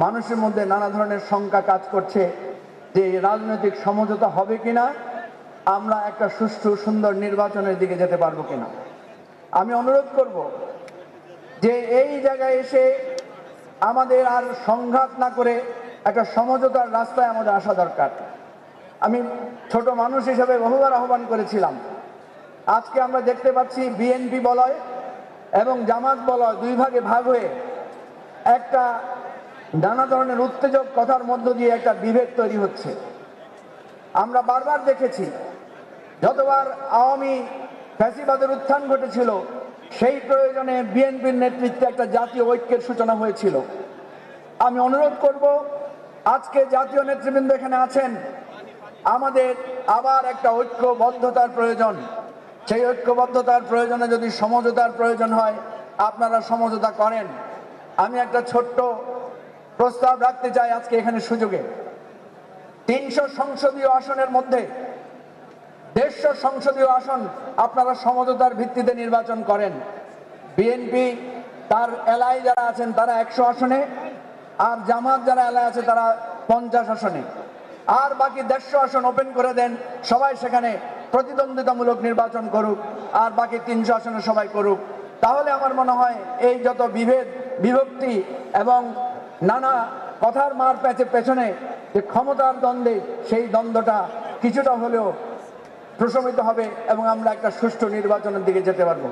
মানুষের মধ্যে নানা ধরনের শঙ্কা কাজ করছে যে রাজনৈতিক সমঝোতা হবে কিনা, আমরা একটা সুষ্ঠু সুন্দর নির্বাচনের দিকে যেতে পারবো কিনা। আমি অনুরোধ করব যে এই জায়গায় এসে আমাদের আর সংঘাত না করে একটা সমঝোতার রাস্তায় আমাদের আসা দরকার। আমি ছোট মানুষ হিসেবে বহুবার আহ্বান করেছিলাম। আজকে আমরা দেখতে পাচ্ছি বিএনপি বলয় এবং জামাত বলয় দুই ভাগে ভাগ হয়ে একটা নানা ধরনের উত্তেজক কথার মধ্য দিয়ে একটা বিভেদ তৈরি হচ্ছে। আমরা বারবার দেখেছি, যতবার আওয়ামী ফ্যাসিবাদের উত্থান ঘটেছিল সেই প্রয়োজনে বিএনপির নেতৃত্বে একটা জাতীয় ঐক্যের সূচনা হয়েছিল। আমি অনুরোধ করব, আজকে জাতীয় নেতৃবৃন্দ এখানে আছেন, আমাদের আবার একটা ঐক্যবদ্ধতার প্রয়োজন। সেই ঐক্যবদ্ধতার প্রয়োজনে যদি সমঝোতার প্রয়োজন হয়, আপনারা সমঝোতা করেন। আমি একটা ছোট্ট প্রস্তাব রাখতে চাই আজকে এখানে সুযোগে। ৩০০ সংসদীয় আসনের মধ্যে ১৫০ সংসদীয় আসন আপনারা সমঝোতার ভিত্তিতে নির্বাচন করেন। বিএনপি তার এলাকায় যারা আছেন তারা ১০০ আসনে, আর জামাত যারা এলাকায় আছে তারা ৫০ আসনে, আর বাকি ১৫০ আসন ওপেন করে দেন। সবাই সেখানে প্রতিদ্বন্দ্বিতামূলক নির্বাচন করুক, আর বাকি ৩০০ আসনে সবাই করুক। তাহলে আমার মনে হয় এই যত বিভেদ বিভক্তি এবং নানা কথার মার প্যাচের পেছনে যে ক্ষমতার দ্বন্দ্বে, সেই দ্বন্দ্বটা কিছুটা হলেও প্রশমিত হবে এবং আমরা একটা সুষ্ঠু নির্বাচনের দিকে যেতে পারবো।